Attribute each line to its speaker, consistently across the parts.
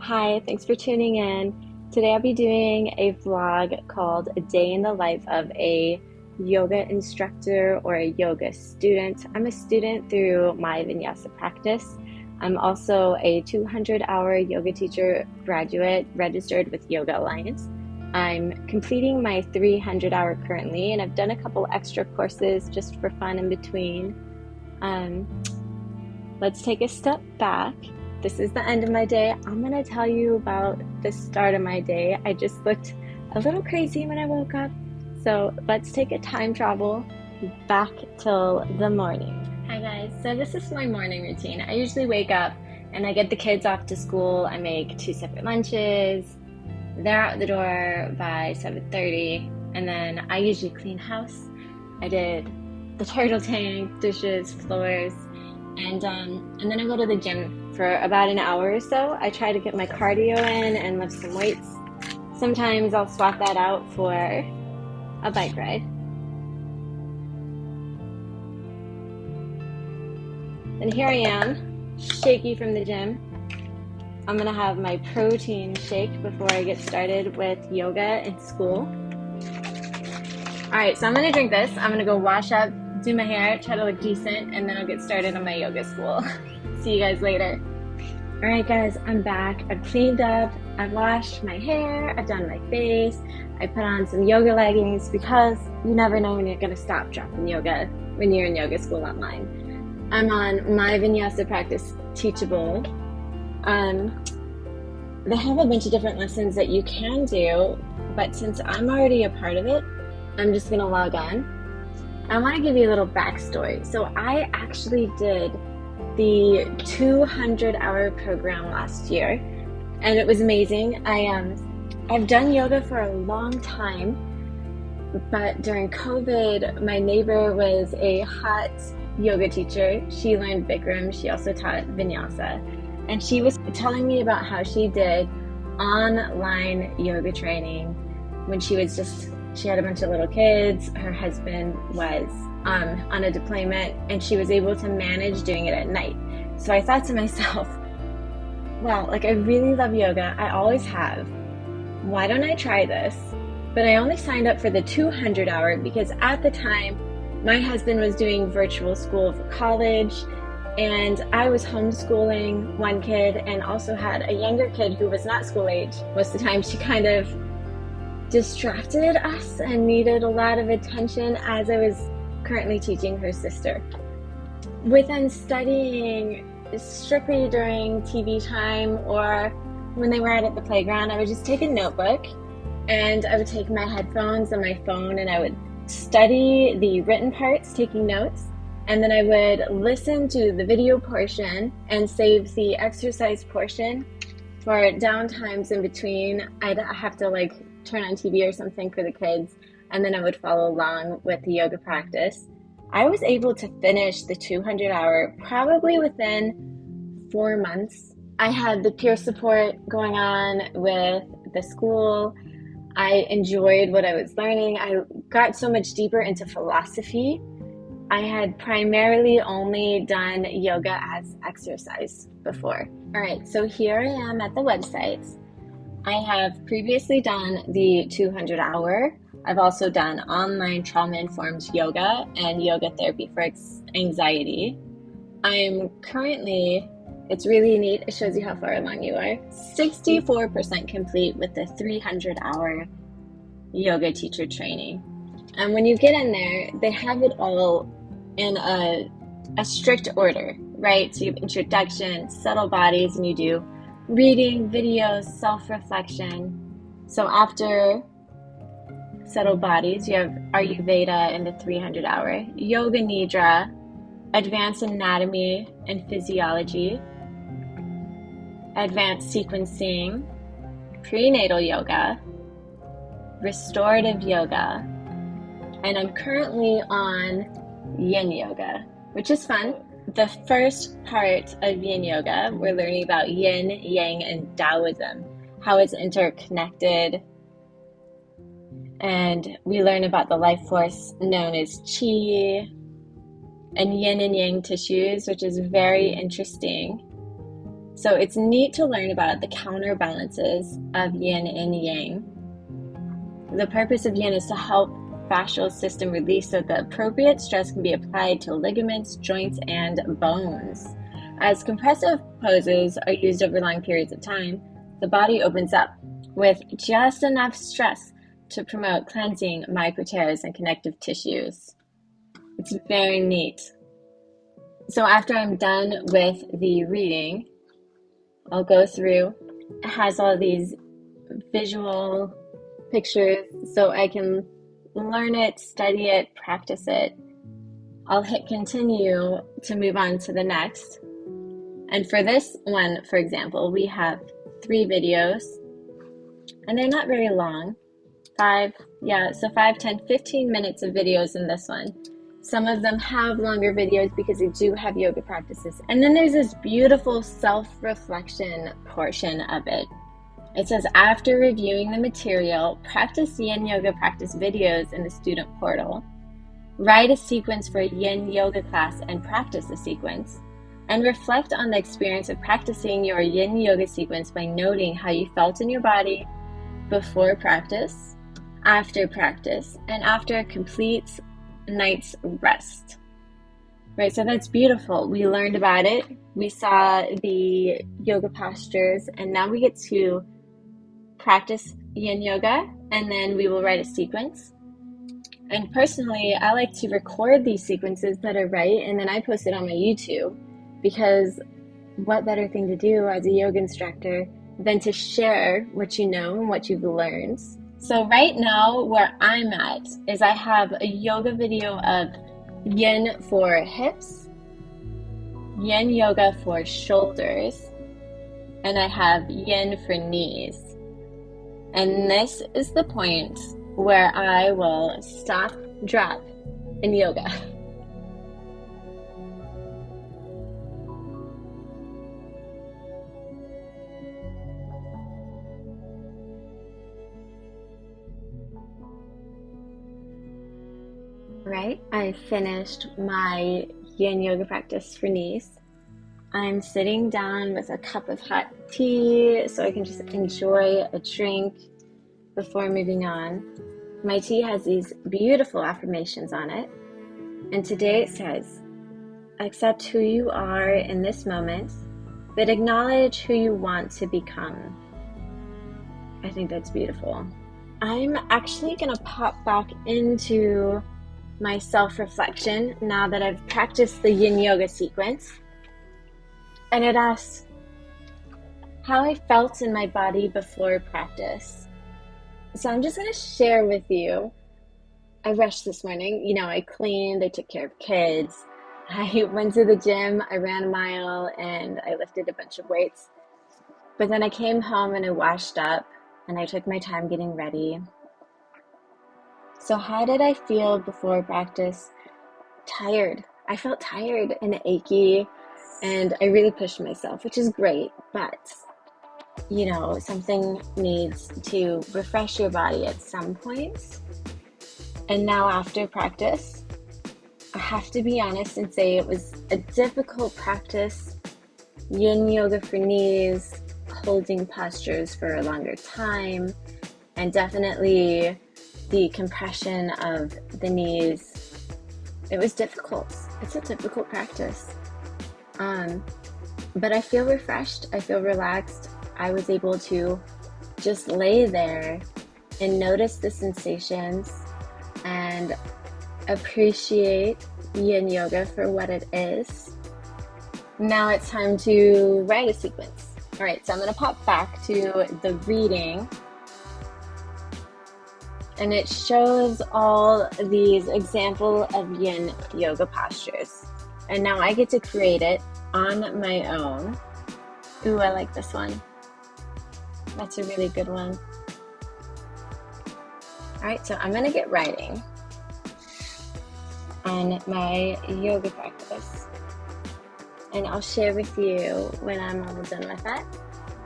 Speaker 1: Hi, thanks for tuning in. Today I'll be doing a vlog called A Day in the Life of a Yoga Instructor or a Yoga Student. I'm a student through my Vinyasa practice. I'm also a 200-hour yoga teacher graduate registered with Yoga Alliance. I'm completing my 300-hour currently, and I've done a couple extra courses just for fun in between. Let's take a step back. This is the end of my day. I'm going to tell you about the start of my day. I just looked a little crazy when I woke up. So let's take a time travel back till the morning. Hi guys, so this is my morning routine. I usually wake up and I get the kids off to school. I make 2 separate lunches. They're out the door by 7:30, and then I usually clean house. I did the turtle tank, dishes, floors, and then I go to the gym for about an hour or so. I try to get my cardio in and lift some weights. Sometimes I'll swap that out for a bike ride. And here I am, shaky from the gym. I'm gonna have my protein shake before I get started with yoga in school. All right, so I'm gonna drink this. I'm gonna go wash up, do my hair, try to look decent, and then I'll get started on my yoga school. See you guys later. All right, guys, I'm back. I've cleaned up, I've washed my hair, I've done my face, I put on some yoga leggings because you never know when you're gonna stop dropping yoga when you're in yoga school online. I'm on my Vinyasa practice Teachable. They have a bunch of different lessons that you can do, but since I'm already a part of it, I'm just gonna log on. I want to give you a little backstory. So I actually did the 200-hour program last year, and it was amazing. I've done yoga for a long time, but during COVID, my neighbor was a hot yoga teacher. She learned Bikram. She also taught Vinyasa, and she was telling me about how she did online yoga training when she had a bunch of little kids. Her husband was on a deployment, and she was able to manage doing it at night. So I thought to myself, wow, I really love yoga. I always have. Why don't I try this? But I only signed up for the 200-hour because at the time, my husband was doing virtual school for college, and I was homeschooling one kid and also had a younger kid who was not school age. Most of the time, she kind of distracted us and needed a lot of attention as I was currently teaching her sister. Within studying strictly during TV time or when they were out at the playground, I would just take a notebook and I would take my headphones and my phone and I would study the written parts, taking notes, and then I would listen to the video portion and save the exercise portion for downtimes in between. I'd have to turn on TV or something for the kids, and then I would follow along with the yoga practice. I was able to finish the 200-hour probably within 4 months. I had the peer support going on with the school. I enjoyed what I was learning. I got so much deeper into philosophy. I had primarily only done yoga as exercise before. All right, so here I am at the website. I have previously done the 200-hour. I've also done online trauma-informed yoga and yoga therapy for anxiety. I'm currently, it's really neat, it shows you how far along you are, 64% complete with the 300-hour yoga teacher training. And when you get in there, they have it all in a strict order, right? So you have introduction, subtle bodies, and you do reading, videos, self-reflection. So after subtle bodies, you have Ayurveda in the 300-hour, Yoga Nidra, advanced anatomy and physiology, advanced sequencing, prenatal yoga, restorative yoga, and I'm currently on Yin Yoga, which is fun. The first part of Yin Yoga, we're learning about Yin, Yang, and Taoism, how it's interconnected. And we learn about the life force known as Qi and Yin and Yang tissues, which is very interesting. So it's neat to learn about the counterbalances of yin and yang. The purpose of yin is to help fascial system release so the appropriate stress can be applied to ligaments, joints, and bones. As compressive poses are used over long periods of time, the body opens up with just enough stress to promote cleansing micro tears and connective tissues. It's very neat. So after I'm done with the reading, I'll go through. It has all these visual pictures so I can learn it, study it, practice it. I'll hit continue to move on to the next. And for this one, for example, we have 3 videos, and they're not very long. 5, 10, 15 minutes of videos in this one. Some of them have longer videos because they do have yoga practices. And then there's this beautiful self-reflection portion of it. It says, after reviewing the material, practice yin yoga practice videos in the student portal. Write a sequence for a yin yoga class and practice the sequence. And reflect on the experience of practicing your yin yoga sequence by noting how you felt in your body before practice, after practice, and after a complete night's rest. Right, so that's beautiful. We learned about it. We saw the yoga postures, and now we get to practice yin yoga, and then we will write a sequence. And personally, I like to record these sequences that are right, and then I post it on my YouTube, because what better thing to do as a yoga instructor than to share what you know and what you've learned. So right now, where I'm at is I have a yoga video of yin for hips, yin yoga for shoulders, and I have yin for knees. And this is the point where I will stop, drop in yoga. Right, I finished my yin yoga practice for knees. I'm sitting down with a cup of hot tea so I can just enjoy a drink before moving on. My tea has these beautiful affirmations on it. And today it says, accept who you are in this moment, but acknowledge who you want to become. I think that's beautiful. I'm actually going to pop back into my self-reflection now that I've practiced the yin yoga sequence. And it asks how I felt in my body before practice. So I'm just going to share with you. I rushed this morning. I cleaned, I took care of kids. I went to the gym, I ran a mile, and I lifted a bunch of weights. But then I came home and I washed up and I took my time getting ready. So how did I feel before practice? Tired. I felt tired and achy, and I really pushed myself, which is great, but something needs to refresh your body at some point. And now after practice, I have to be honest and say it was a difficult practice. Yin yoga for knees, holding postures for a longer time, and definitely the compression of the knees. It was difficult. It's a difficult practice. But I feel refreshed. I feel relaxed. I was able to just lay there and notice the sensations and appreciate yin yoga for what it is. Now it's time to write a sequence. All right, so I'm going to pop back to the reading. And it shows all these examples of yin yoga postures. And now I get to create it on my own. Ooh, I like this one. That's a really good one. All right, so I'm going to get writing on my yoga practice. And I'll share with you when I'm almost done with that.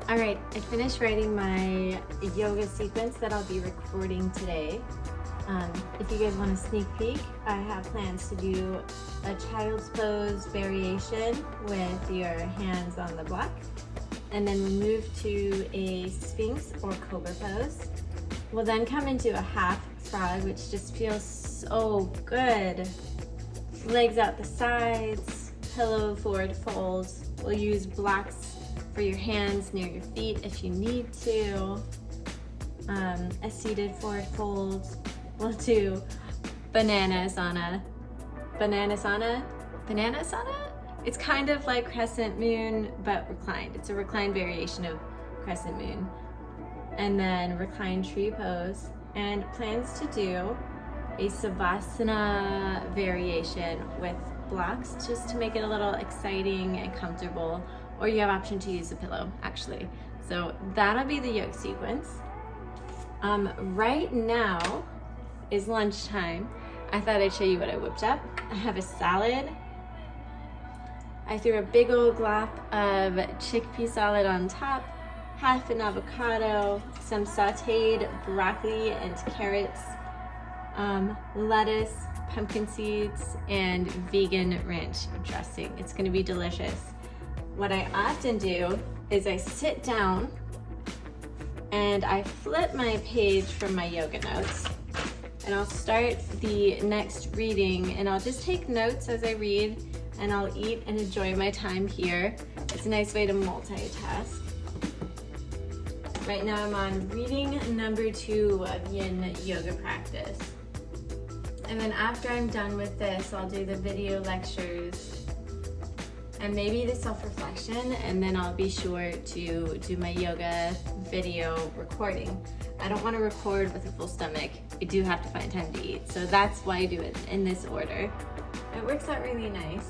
Speaker 1: All right, I finished writing my yoga sequence that I'll be recording today. If you guys want a sneak peek, I have plans to do a child's pose variation with your hands on the block, and then we move to a Sphinx or Cobra pose. We'll then come into a half frog, which just feels so good. Legs out the sides, pillow forward folds. We'll use blocks for your hands near your feet if you need to. A seated forward fold. We'll do Bananasana. Bananasana? Bananasana? It's kind of like crescent moon, but reclined. It's a reclined variation of crescent moon. And then reclined tree pose. And plans to do a Savasana variation with blocks just to make it a little exciting and comfortable. Or you have option to use a pillow, actually. So that'll be the yoga sequence. Right now is lunchtime. I thought I'd show you what I whipped up. I have a salad. I threw a big old glop of chickpea salad on top, half an avocado, some sauteed broccoli and carrots, lettuce, pumpkin seeds, and vegan ranch dressing. It's gonna be delicious. What I often do is I sit down and I flip my page from my yoga notes, and I'll start the next reading, and I'll just take notes as I read, and I'll eat and enjoy my time here. It's a nice way to multitask. Right now I'm on reading number 2 of Yin Yoga practice. And then after I'm done with this, I'll do the video lectures and maybe the self-reflection, and then I'll be sure to do my yoga video recording. I don't want to record with a full stomach. I do have to find time to eat, so that's why I do it in this order. It works out really nice.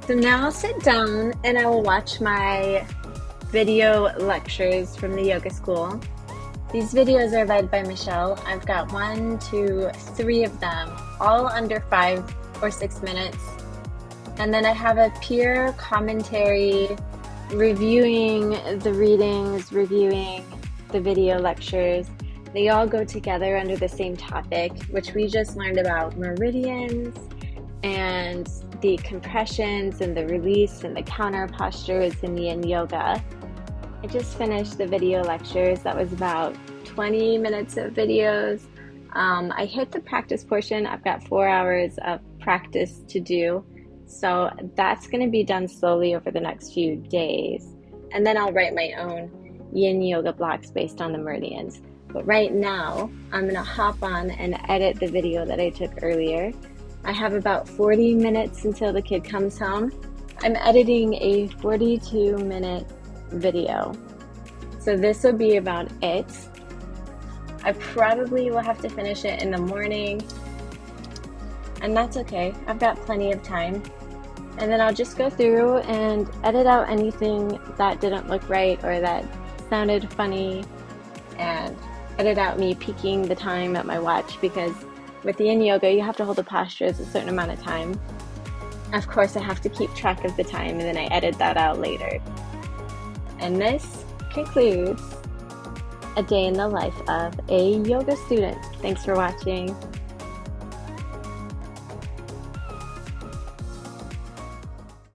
Speaker 1: So now I'll sit down and I will watch my video lectures from the yoga school. These videos are led by Michelle. I've got 1, 2, 3 of them, all under 5 or 6 minutes. And then I have a peer commentary reviewing the readings, reviewing the video lectures. They all go together under the same topic, which we just learned about meridians and the compressions and the release and the counter postures in Yin Yoga. I just finished the video lectures. That was about 20 minutes of videos. I hit the practice portion. I've got 4 hours of practice to do. So that's going to be done slowly over the next few days. And then I'll write my own Yin Yoga blocks based on the meridians. But right now, I'm going to hop on and edit the video that I took earlier. I have about 40 minutes until the kid comes home. I'm editing a 42-minute video. So this will be about it. I probably will have to finish it in the morning, and that's okay. I've got plenty of time. And then I'll just go through and edit out anything that didn't look right or that sounded funny, and edit out me peeking the time at my watch, because with the Yin Yoga, you have to hold the postures a certain amount of time. Of course, I have to keep track of the time, and then I edit that out later. And this concludes a day in the life of a yoga student. Thanks for watching.